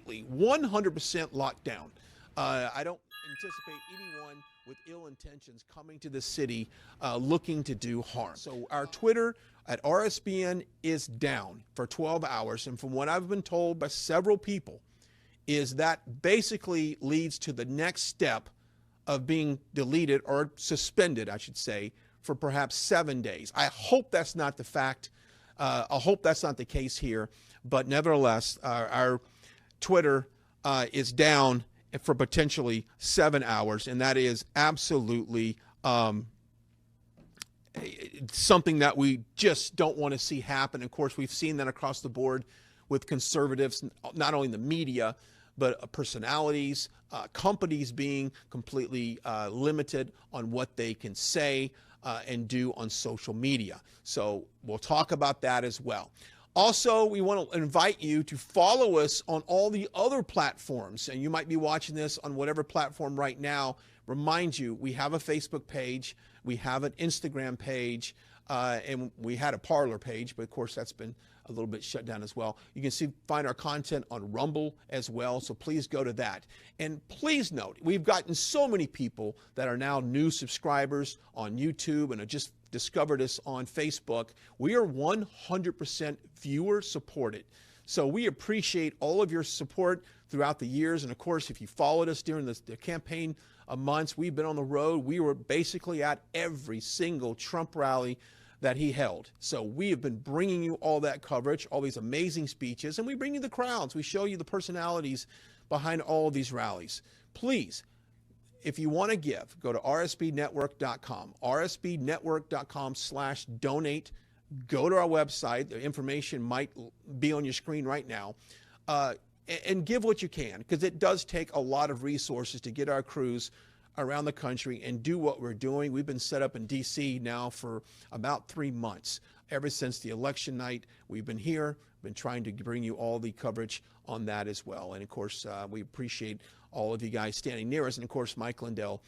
completely 100% locked down. I don't anticipate anyone with ill intentions coming to the city looking to do harm. So our Twitter at RSBN is down for 12 hours. And from what I've been told by several people, is that basically leads to the next step of being deleted or suspended, I should say, for perhaps 7 days. I hope that's not the fact. I hope that's not the case here. But nevertheless, our Twitter is down for potentially 7 hours, and that is absolutely something that we just don't want to see happen. Of course, we've seen that across the board with conservatives, not only in the media, but personalities, companies being completely limited on what they can say and do on social media. So we'll talk about that as well. Also, we want to invite you to follow us on all the other platforms. And you might be watching this on whatever platform right now. Remind you, we have a Facebook page, we have an Instagram page, and we had a Parler page, but of course that's been a little bit shut down as well. You can find our content on Rumble as well, so please go to that. And please note, we've gotten so many people that are now new subscribers on YouTube and have just discovered us on Facebook. We are 100% viewer supported. So we appreciate all of your support throughout the years. And of course, if you followed us during the campaign months, we've been on the road. We were basically at every single Trump rally that he held. So we have been bringing you all that coverage, all these amazing speeches, and we bring you the crowds. We show you the personalities behind all of these rallies. Please, if you want to give, go to rsbnetwork.com, rsbnetwork.com/donate. Go to our website. The information might be on your screen right now. And give what you can, because it does take a lot of resources to get our crews around the country and do what we're doing. We've been set up in D.C. now for about 3 months. Ever since the election night, we've been here, been trying to bring you all the coverage on that as well. And of course, we appreciate all of you guys standing near us. And of course, Mike Lindell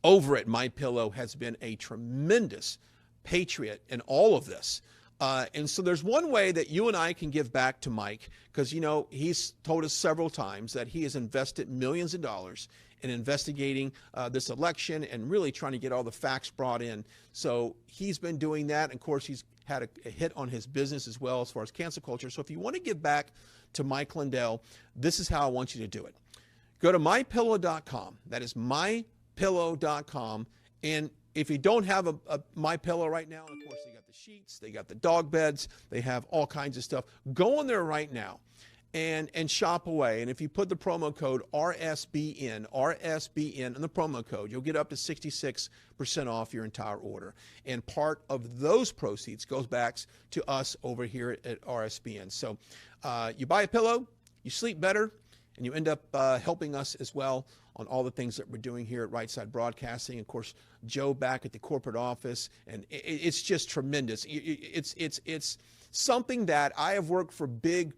over at MyPillow has been a tremendous patriot in all of this. And so there's one way that you and I can give back to Mike, because, you know, he's told us several times that he has invested millions of dollars in investigating this election and really trying to get all the facts brought in. So he's been doing that. And of course, he's had a hit on his business as well as far as cancel culture. So if you want to give back to Mike Lindell, this is how I want you to do it. Go to mypillow.com. That is mypillow.com. And if you don't have a MyPillow right now, of course, they got the sheets, they got the dog beds, they have all kinds of stuff. Go on there right now and shop away. And if you put the promo code RSBN in the promo code, you'll get up to 66% off your entire order. And part of those proceeds goes back to us over here at RSBN. So you buy a pillow, you sleep better, and you end up helping us as well on all the things that we're doing here at Right Side Broadcasting. Of course, Joe back at the corporate office, and it's just tremendous. It's something that I have worked for big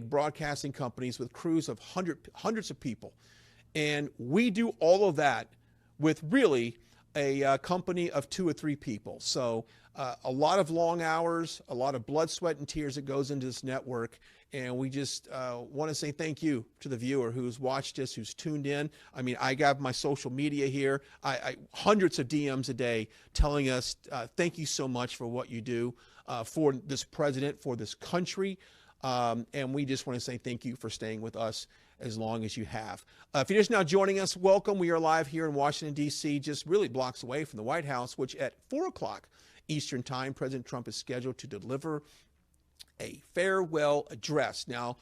broadcasting companies with crews of hundreds of people, and we do all of that with really a company of 2 or 3 people. So a lot of long hours, a lot of blood, sweat, and tears that goes into this network. And we just want to say thank you to the viewer who's watched us, who's tuned in. I mean, I got my social media here. I hundreds of DMs a day telling us, thank you so much for what you do for this president, for this country. And we just want to say thank you for staying with us as long as you have. If you're just now joining us, welcome. We are live here in Washington, D.C., just really blocks away from the White House, which at 4 o'clock Eastern Time, President Trump is scheduled to deliver a farewell address. Now,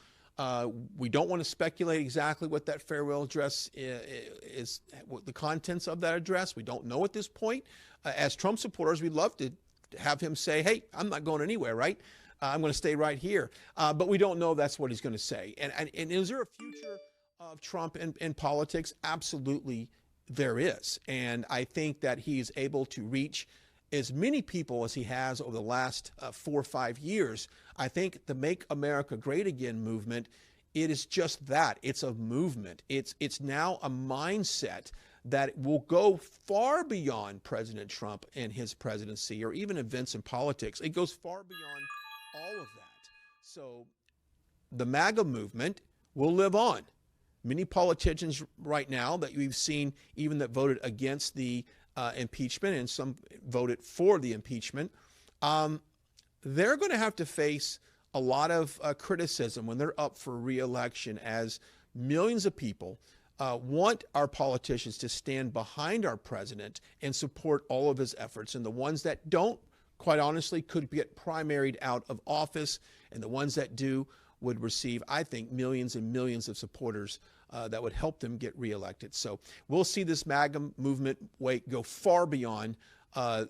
we don't want to speculate exactly what that farewell address is, what the contents of that address. We don't know at this point. As Trump supporters, we'd love to have him say, hey, I'm not going anywhere, right? I'm going to stay right here. But we don't know that's what he's going to say. And is there a future of Trump in politics? Absolutely there is. And I think that he is able to reach as many people as he has over the last 4 or 5 years. I think the Make America Great Again movement, it is just that. It's a movement. It's now a mindset that will go far beyond President Trump and his presidency or even events in politics. It goes far beyond all of that. So the MAGA movement will live on. Many politicians right now that we've seen, even that voted against the impeachment, and some voted for the impeachment, they're going to have to face a lot of criticism when they're up for re-election, as millions of people want our politicians to stand behind our president and support all of his efforts. And the ones that don't, quite honestly, could get primaried out of office. And the ones that do would receive, I think, millions and millions of supporters that would help them get reelected. So we'll see this MAGA movement go far beyond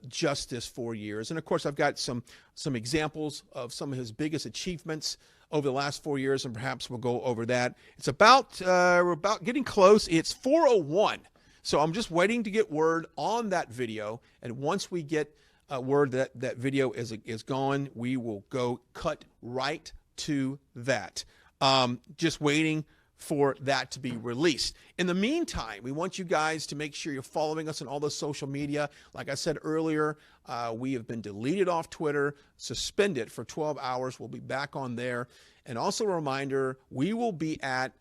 just this 4 years. And of course, I've got some examples of some of his biggest achievements over the last 4 years, and perhaps we'll go over that. It's about, we're about getting close. It's 4:01. So I'm just waiting to get word on that video. And once we get word that that video is gone, we will go cut right to that. Just waiting for that to be released. In the meantime, we want you guys to make sure you're following us on all the social media. Like I said earlier, we have been deleted off Twitter, suspended for 12 hours. We'll be back on there. And also a reminder, we will be at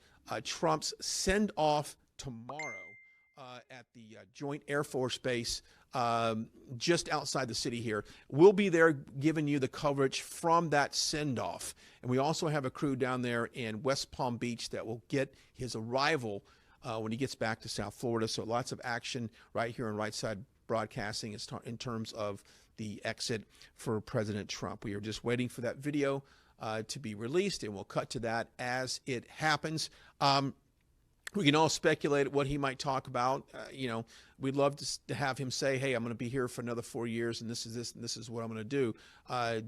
Trump's send-off tomorrow at the Joint Air Force Base just outside the city here. We'll be there giving you the coverage from that send-off. And we also have a crew down there in West Palm Beach that will get his arrival when he gets back to South Florida. So lots of action right here on Right Side Broadcasting in terms of the exit for President Trump. We are just waiting for that video to be released, and we'll cut to that as it happens. We can all speculate what he might talk about. You know, we'd love to have him say, hey, I'm going to be here for another 4 years, and this is what I'm going to do.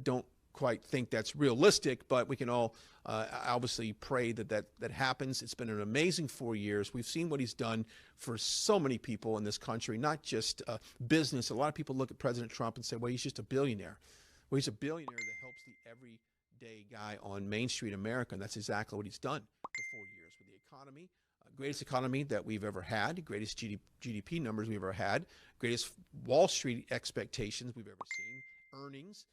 Don't quite think that's realistic, but we can all obviously pray that happens. It's been an amazing 4 years. We've seen what he's done for so many people in this country, not just business. A lot of people look at President Trump and say, well, he's just a billionaire. Well, he's a billionaire that helps the everyday guy on Main Street America, and that's exactly what he's done for 4 years with the economy. Greatest economy that we've ever had, greatest GDP numbers we've ever had, greatest Wall Street expectations we've ever seen, earnings,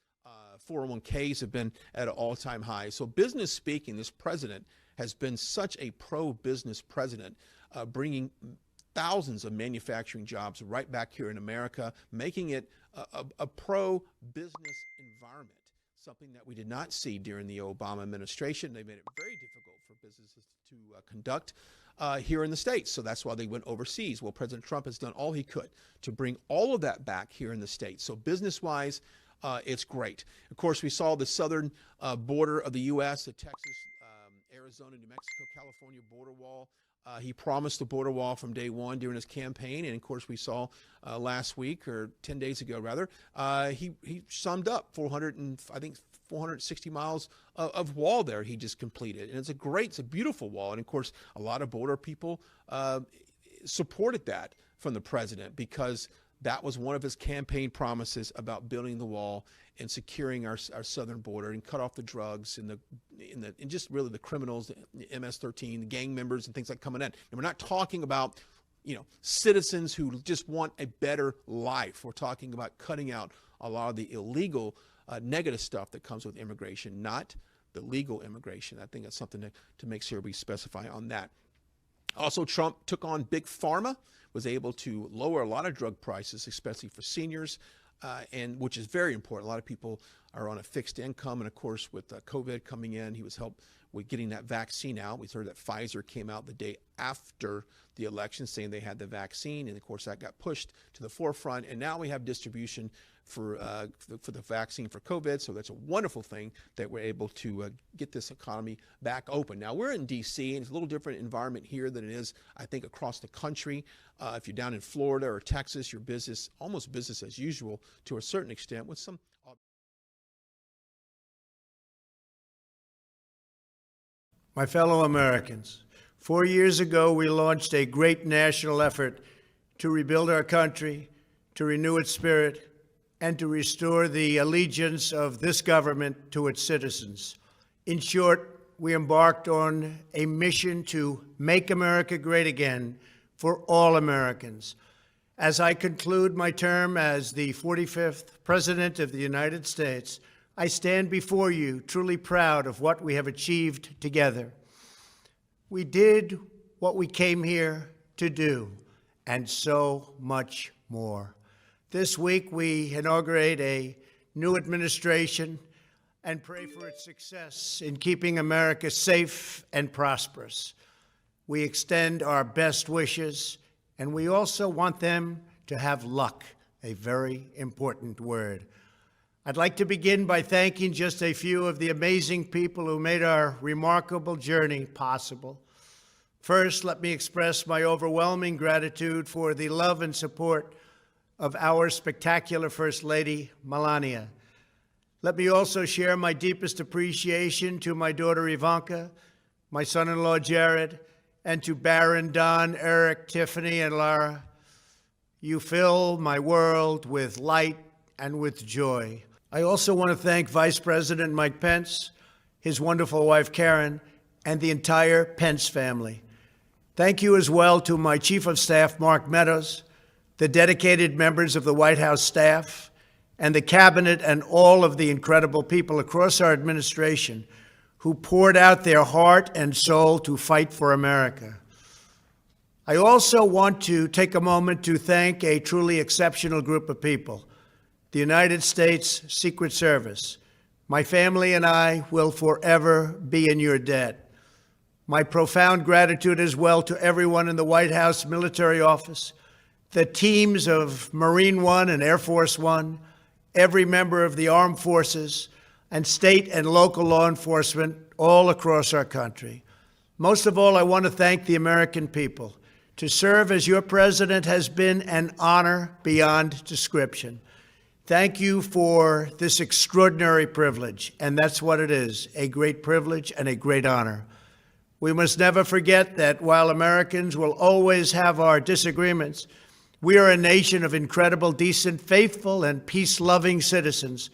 401ks have been at an all-time high. So business speaking, this president has been such a pro-business president, bringing thousands of manufacturing jobs right back here in America, making it a pro-business environment, something that we did not see during the Obama administration. They made it very difficult for businesses to conduct here in the States. So that's why they went overseas. Well, President Trump has done all he could to bring all of that back here in the States. So business-wise, it's great. Of course, we saw the southern border of the U.S., the Texas, Arizona, New Mexico, California border wall. He promised the border wall from day one during his campaign. And of course, we saw last week, or 10 days ago rather, he summed up 460 miles of wall there he just completed. And it's a beautiful wall. And of course, a lot of border people supported that from the president, because that was one of his campaign promises about building the wall and securing our southern border and cut off the drugs and just really the criminals, the MS-13, the gang members and things like coming in. And we're not talking about, you know, citizens who just want a better life. We're talking about cutting out a lot of the illegal negative stuff that comes with immigration, not the legal immigration. I think that's something to make sure we specify on that. Also, Trump took on Big Pharma, was able to lower a lot of drug prices, especially for seniors, and which is very important. A lot of people are on a fixed income, and of course, with COVID coming in, he was helped with getting that vaccine out. We heard that Pfizer came out the day after the election saying they had the vaccine, and of course, that got pushed to the forefront, and now we have distribution for the vaccine for COVID. So that's a wonderful thing that we're able to get this economy back open. Now, we're in D.C., and it's a little different environment here than it is, I think, across the country. If you're down in Florida or Texas, your business, almost business as usual to a certain extent, with some My fellow Americans, 4 years ago, we launched a great national effort to rebuild our country, to renew its spirit, and to restore the allegiance of this government to its citizens. In short, we embarked on a mission to make America great again for all Americans. As I conclude my term as the 45th President of the United States, I stand before you truly proud of what we have achieved together. We did what we came here to do, and so much more. This week, we inaugurate a new administration and pray for its success in keeping America safe and prosperous. We extend our best wishes, and we also want them to have luck, a very important word. I'd like to begin by thanking just a few of the amazing people who made our remarkable journey possible. First, let me express my overwhelming gratitude for the love and support of our spectacular First Lady, Melania. Let me also share my deepest appreciation to my daughter Ivanka, my son-in-law Jared, and to Barron, Don, Eric, Tiffany, and Lara. You fill my world with light and with joy. I also want to thank Vice President Mike Pence, his wonderful wife Karen, and the entire Pence family. Thank you as well to my Chief of Staff, Mark Meadows, the dedicated members of the White House staff, and the cabinet, and all of the incredible people across our administration who poured out their heart and soul to fight for America. I also want to take a moment to thank a truly exceptional group of people, the United States Secret Service. My family and I will forever be in your debt. My profound gratitude as well to everyone in the White House Military Office, the teams of Marine One and Air Force One, every member of the armed forces, and state and local law enforcement all across our country. Most of all, I want to thank the American people. To serve as your president has been an honor beyond description. Thank you for this extraordinary privilege, and that's what it is, a great privilege and a great honor. We must never forget that while Americans will always have our disagreements, we are a nation of incredible, decent, faithful, and peace-loving citizens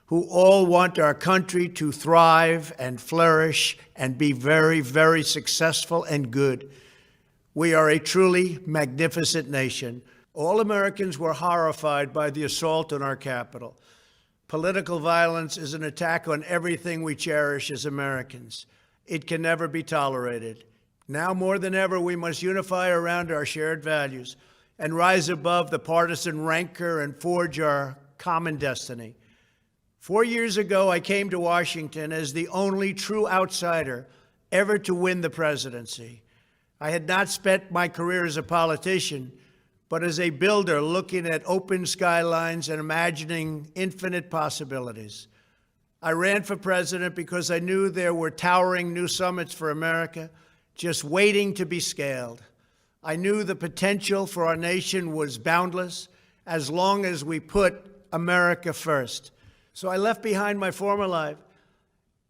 who all want our country to thrive and flourish and be very, very successful and good. We are a truly magnificent nation. All Americans were horrified by the assault on our Capitol. Political violence is an attack on everything we cherish as Americans. It can never be tolerated. Now more than ever, we must unify around our shared values and rise above the partisan rancor and forge our common destiny. 4 years ago, I came to Washington as the only true outsider ever to win the presidency. I had not spent my career as a politician, but as a builder looking at open skylines and imagining infinite possibilities. I ran for president because I knew there were towering new summits for America just waiting to be scaled. I knew the potential for our nation was boundless as long as we put America first. So I left behind my former life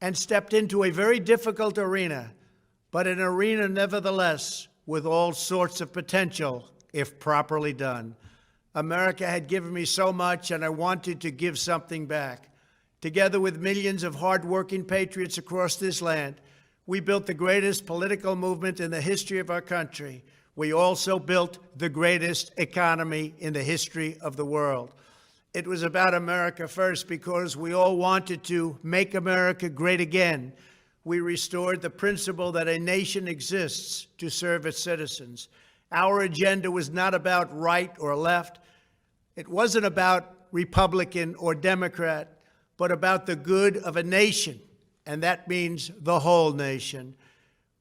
and stepped into a very difficult arena, but an arena nevertheless with all sorts of potential if properly done. America had given me so much, and I wanted to give something back. Together with millions of hardworking patriots across this land, we built the greatest political movement in the history of our country. We also built the greatest economy in the history of the world. It was about America first because we all wanted to make America great again. We restored the principle that a nation exists to serve its citizens. Our agenda was not about right or left. It wasn't about Republican or Democrat, but about the good of a nation, and that means the whole nation.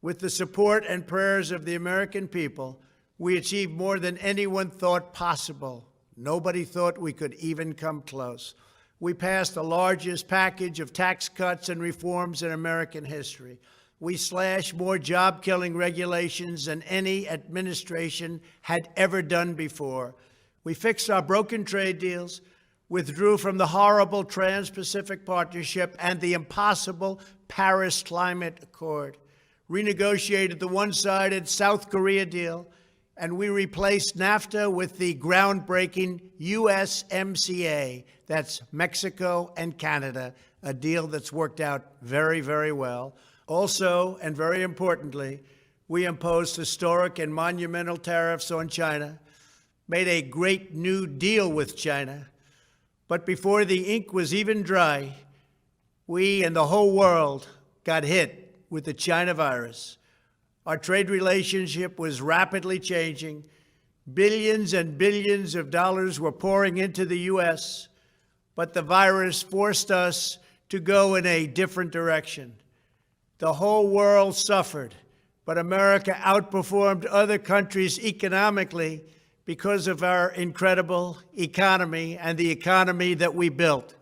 With the support and prayers of the American people, we achieved more than anyone thought possible. Nobody thought we could even come close. We passed the largest package of tax cuts and reforms in American history. We slashed more job-killing regulations than any administration had ever done before. We fixed our broken trade deals, withdrew from the horrible Trans-Pacific Partnership and the impossible Paris Climate Accord, renegotiated the one-sided South Korea deal, and we replaced NAFTA with the groundbreaking USMCA. That's Mexico and Canada, a deal that's worked out very, very well. Also, and very importantly, we imposed historic and monumental tariffs on China, made a great new deal with China. But before the ink was even dry, we and the whole world got hit with the China virus. Our trade relationship was rapidly changing. Billions and billions of dollars were pouring into the U.S., but the virus forced us to go in a different direction. The whole world suffered, but America outperformed other countries economically because of our incredible economy and the economy that we built.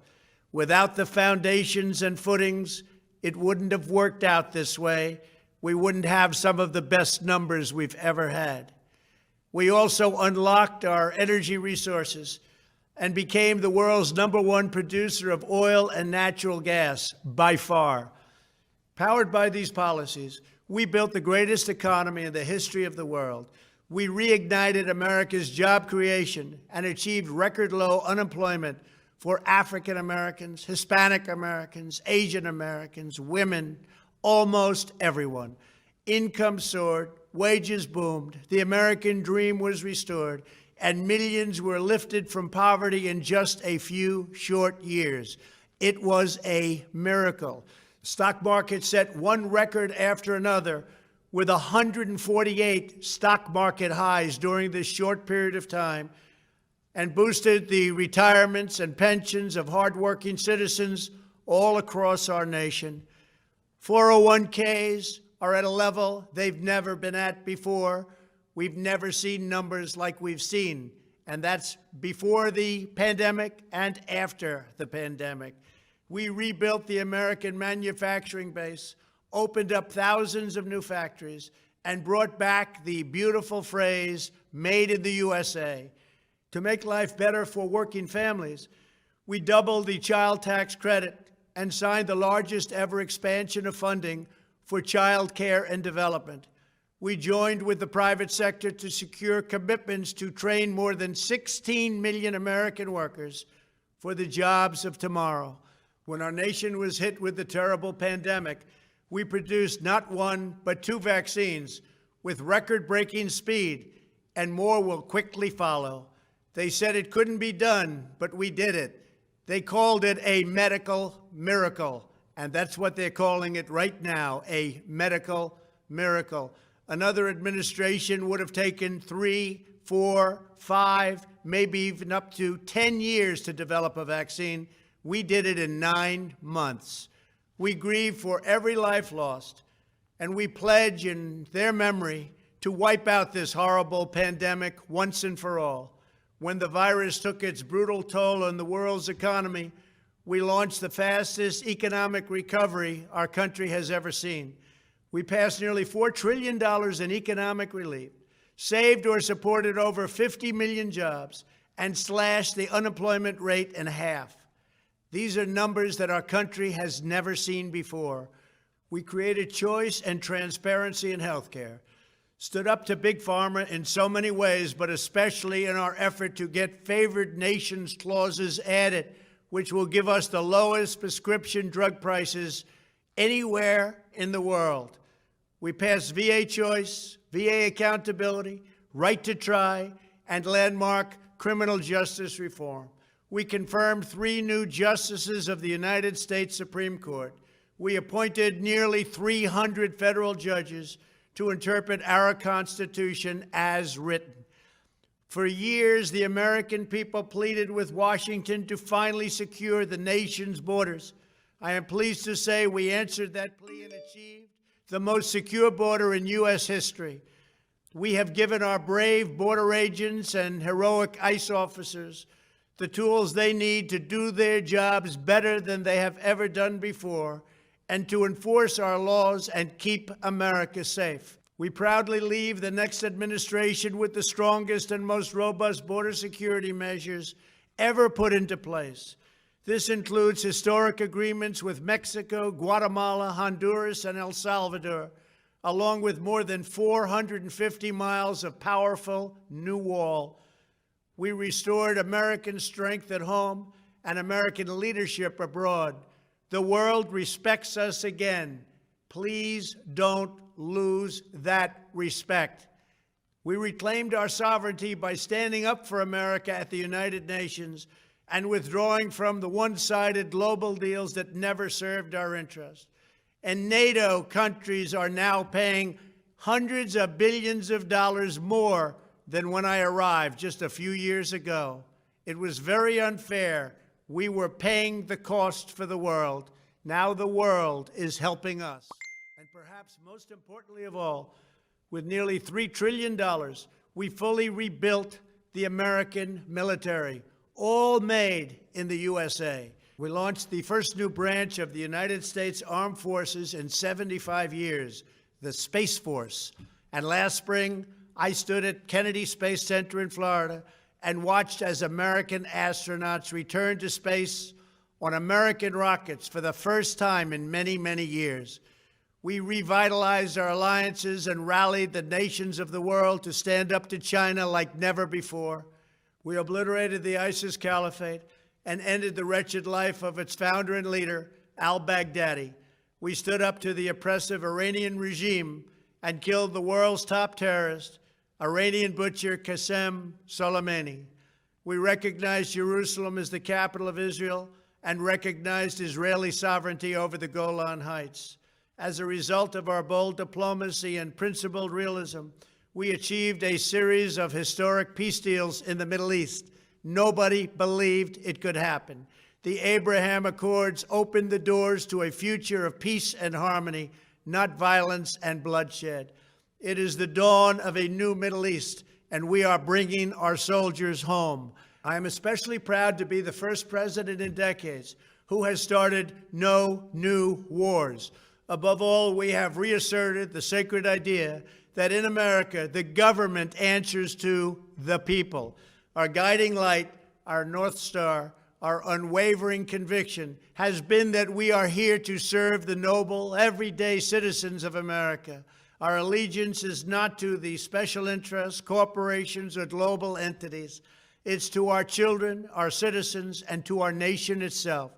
Without the foundations and footings, it wouldn't have worked out this way. We wouldn't have some of the best numbers we've ever had. We also unlocked our energy resources and became the world's #1 producer of oil and natural gas by far. Powered by these policies, we built the greatest economy in the history of the world. We reignited America's job creation and achieved record low unemployment for African Americans, Hispanic Americans, Asian Americans, women, almost everyone. Income soared, wages boomed, the American dream was restored, and millions were lifted from poverty in just a few short years. It was a miracle. Stock market set one record after another with 148 stock market highs during this short period of time, and boosted the retirements and pensions of hardworking citizens all across our nation. 401ks are at a level they've never been at before. We've never seen numbers like we've seen, and that's before the pandemic and after the pandemic. We rebuilt the American manufacturing base, opened up thousands of new factories, and brought back the beautiful phrase, "Made in the USA." To make life better for working families, we doubled the child tax credit and signed the largest ever expansion of funding for child care and development. We joined with the private sector to secure commitments to train more than 16 million American workers for the jobs of tomorrow. When our nation was hit with the terrible pandemic, we produced not one, but 2 vaccines with record-breaking speed, and more will quickly follow. They said it couldn't be done, but we did it. They called it a medical miracle, and that's what they're calling it right now, a medical miracle. Another administration would have taken 3, 4, 5, maybe even up to 10 years to develop a vaccine. We did it in 9 months. We grieve for every life lost, and we pledge in their memory to wipe out this horrible pandemic once and for all. When the virus took its brutal toll on the world's economy, we launched the fastest economic recovery our country has ever seen. We passed nearly $4 trillion in economic relief, saved or supported over 50 million jobs, and slashed the unemployment rate in half. These are numbers that our country has never seen before. We created choice and transparency in healthcare, stood up to Big Pharma in so many ways, but especially in our effort to get favored nations clauses added, which will give us the lowest prescription drug prices anywhere in the world. We passed VA choice, VA accountability, right to try, and landmark criminal justice reform. We confirmed 3 new justices of the United States Supreme Court. We appointed nearly 300 federal judges to interpret our Constitution as written. For years, the American people pleaded with Washington to finally secure the nation's borders. I am pleased to say we answered that plea and achieved the most secure border in U.S. history. We have given our brave border agents and heroic ICE officers the tools they need to do their jobs better than they have ever done before, and to enforce our laws and keep America safe. We proudly leave the next administration with the strongest and most robust border security measures ever put into place. This includes historic agreements with Mexico, Guatemala, Honduras, and El Salvador, along with more than 450 miles of powerful new wall. We restored American strength at home and American leadership abroad. The world respects us again. Please don't lose that respect. We reclaimed our sovereignty by standing up for America at the United Nations and withdrawing from the one-sided global deals that never served our interest. And NATO countries are now paying hundreds of billions of dollars more than when I arrived just a few years ago. It was very unfair. We were paying the cost for the world. Now the world is helping us. And perhaps most importantly of all, with nearly $3 trillion, we fully rebuilt the American military, all made in the USA. We launched the first new branch of the United States Armed Forces in 75 years, the Space Force. And last spring, I stood at Kennedy Space Center in Florida and watched as American astronauts returned to space on American rockets for the first time in many, many years. We revitalized our alliances and rallied the nations of the world to stand up to China like never before. We obliterated the ISIS caliphate and ended the wretched life of its founder and leader, al-Baghdadi. We stood up to the oppressive Iranian regime and killed the world's top terrorist, Iranian butcher Qasem Soleimani. We recognized Jerusalem as the capital of Israel and recognized Israeli sovereignty over the Golan Heights. As a result of our bold diplomacy and principled realism, we achieved a series of historic peace deals in the Middle East. Nobody believed it could happen. The Abraham Accords opened the doors to a future of peace and harmony, not violence and bloodshed. It is the dawn of a new Middle East, and we are bringing our soldiers home. I am especially proud to be the first president in decades who has started no new wars. Above all, we have reasserted the sacred idea that in America, the government answers to the people. Our guiding light, our North Star, our unwavering conviction has been that we are here to serve the noble, everyday citizens of America. Our allegiance is not to the special interests, corporations, or global entities. It's to our children, our citizens, and to our nation itself.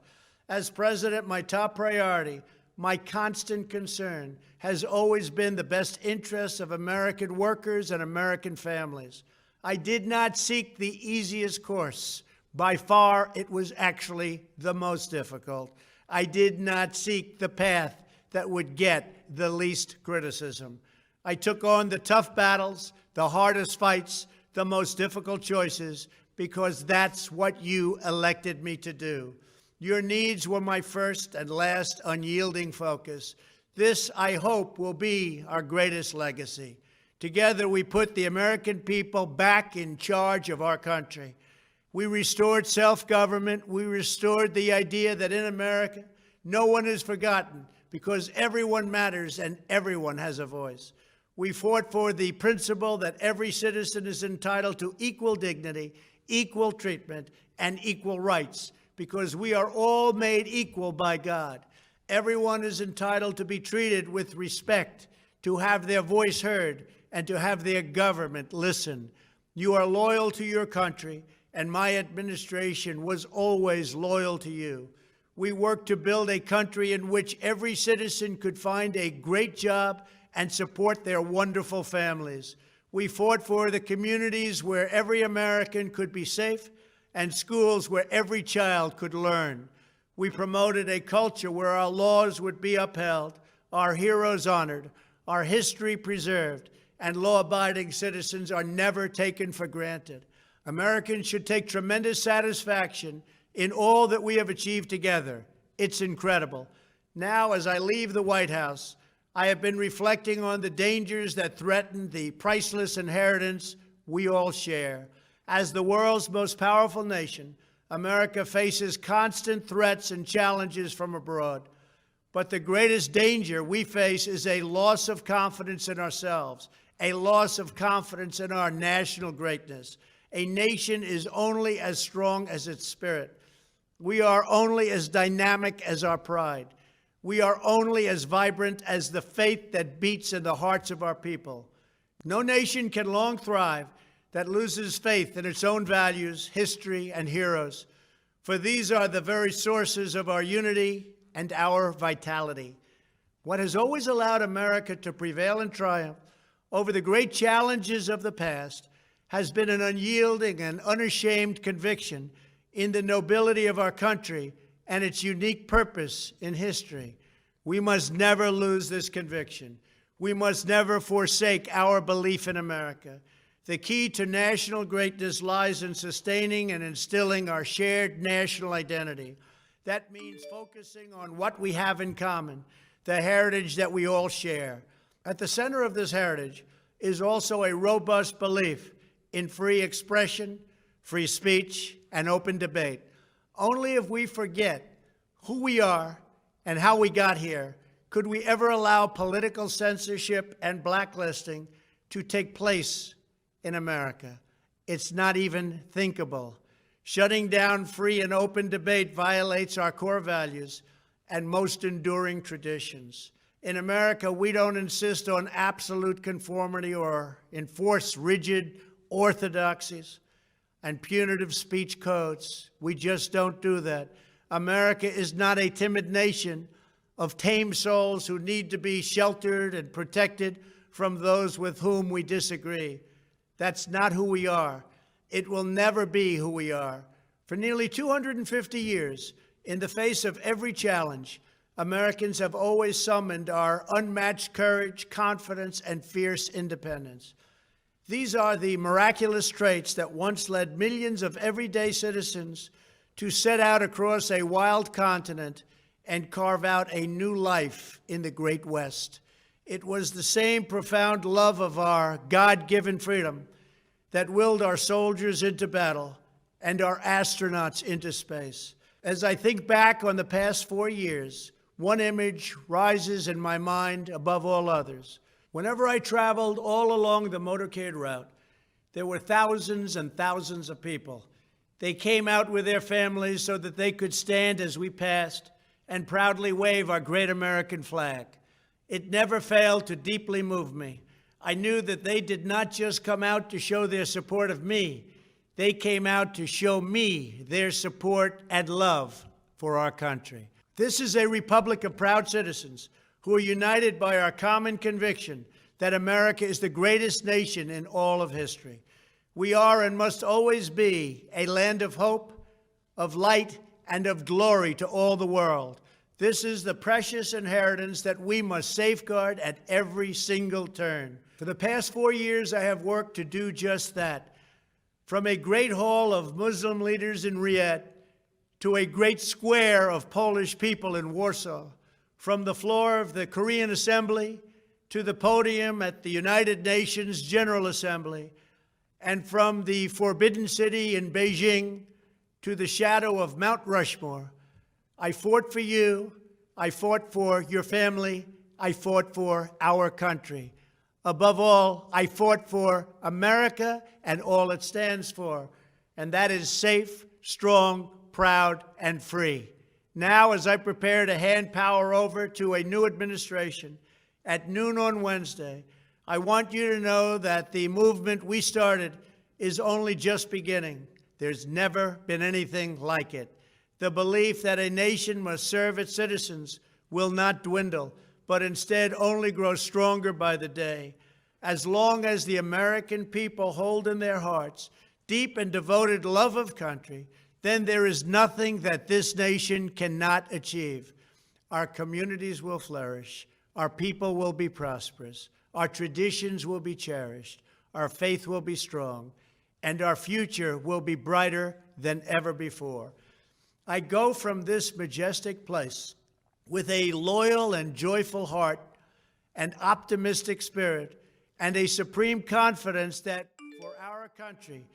As president, my top priority, my constant concern, has always been the best interests of American workers and American families. I did not seek the easiest course. By far, it was actually the most difficult. I did not seek the path that would get the least criticism. I took on the tough battles, the hardest fights, the most difficult choices, because that's what you elected me to do. Your needs were my first and last unyielding focus. This, I hope, will be our greatest legacy. Together, we put the American people back in charge of our country. We restored self-government. We restored the idea that in America, no one is forgotten because everyone matters and everyone has a voice. We fought for the principle that every citizen is entitled to equal dignity, equal treatment, and equal rights because we are all made equal by God. Everyone is entitled to be treated with respect, to have their voice heard, and to have their government listen. You are loyal to your country, and my administration was always loyal to you. We worked to build a country in which every citizen could find a great job and support their wonderful families. We fought for the communities where every American could be safe and schools where every child could learn. We promoted a culture where our laws would be upheld, our heroes honored, our history preserved, and law-abiding citizens are never taken for granted. Americans should take tremendous satisfaction in all that we have achieved together. It's incredible. Now, as I leave the White House, I have been reflecting on the dangers that threaten the priceless inheritance we all share. As the world's most powerful nation, America faces constant threats and challenges from abroad. But the greatest danger we face is a loss of confidence in ourselves, a loss of confidence in our national greatness. A nation is only as strong as its spirit. We are only as dynamic as our pride. We are only as vibrant as the faith that beats in the hearts of our people. No nation can long thrive that loses faith in its own values, history, and heroes, for these are the very sources of our unity and our vitality. What has always allowed America to prevail and triumph over the great challenges of the past has been an unyielding and unashamed conviction in the nobility of our country and its unique purpose in history. We must never lose this conviction. We must never forsake our belief in America. The key to national greatness lies in sustaining and instilling our shared national identity. That means focusing on what we have in common, the heritage that we all share. At the center of this heritage is also a robust belief in free expression, free speech, and open debate. Only if we forget who we are and how we got here could we ever allow political censorship and blacklisting to take place in America. It's not even thinkable. Shutting down free and open debate violates our core values and most enduring traditions. In America, we don't insist on absolute conformity or enforce rigid orthodoxies and punitive speech codes. We just don't do that. America is not a timid nation of tame souls who need to be sheltered and protected from those with whom we disagree. That's not who we are. It will never be who we are. For nearly 250 years, in the face of every challenge, Americans have always summoned our unmatched courage, confidence, and fierce independence. These are the miraculous traits that once led millions of everyday citizens to set out across a wild continent and carve out a new life in the Great West. It was the same profound love of our God-given freedom that willed our soldiers into battle and our astronauts into space. As I think back on the past 4 years, one image rises in my mind above all others. Whenever I traveled all along the motorcade route, there were thousands and thousands of people. They came out with their families so that they could stand as we passed and proudly wave our great American flag. It never failed to deeply move me. I knew that they did not just come out to show their support of me. They came out to show me their support and love for our country. This is a republic of proud citizens who are united by our common conviction that America is the greatest nation in all of history. We are and must always be a land of hope, of light, and of glory to all the world. This is the precious inheritance that we must safeguard at every single turn. For the past 4 years, I have worked to do just that. From a great hall of Muslim leaders in Riyadh to a great square of Polish people in Warsaw, from the floor of the Korean Assembly to the podium at the United Nations General Assembly, and from the Forbidden City in Beijing to the shadow of Mount Rushmore, I fought for you, I fought for your family, I fought for our country. Above all, I fought for America and all it stands for, and that is safe, strong, proud, and free. Now, as I prepare to hand power over to a new administration at noon on Wednesday, I want you to know that the movement we started is only just beginning. There's never been anything like it. The belief that a nation must serve its citizens will not dwindle, but instead only grow stronger by the day. As long as the American people hold in their hearts deep and devoted love of country, then there is nothing that this nation cannot achieve. Our communities will flourish, our people will be prosperous, our traditions will be cherished, our faith will be strong, and our future will be brighter than ever before. I go from this majestic place with a loyal and joyful heart, an optimistic spirit, and a supreme confidence that for our country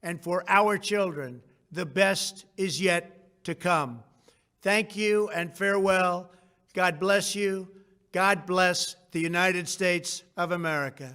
and for our children, the best is yet to come. Thank you and farewell. God bless you. God bless the United States of America.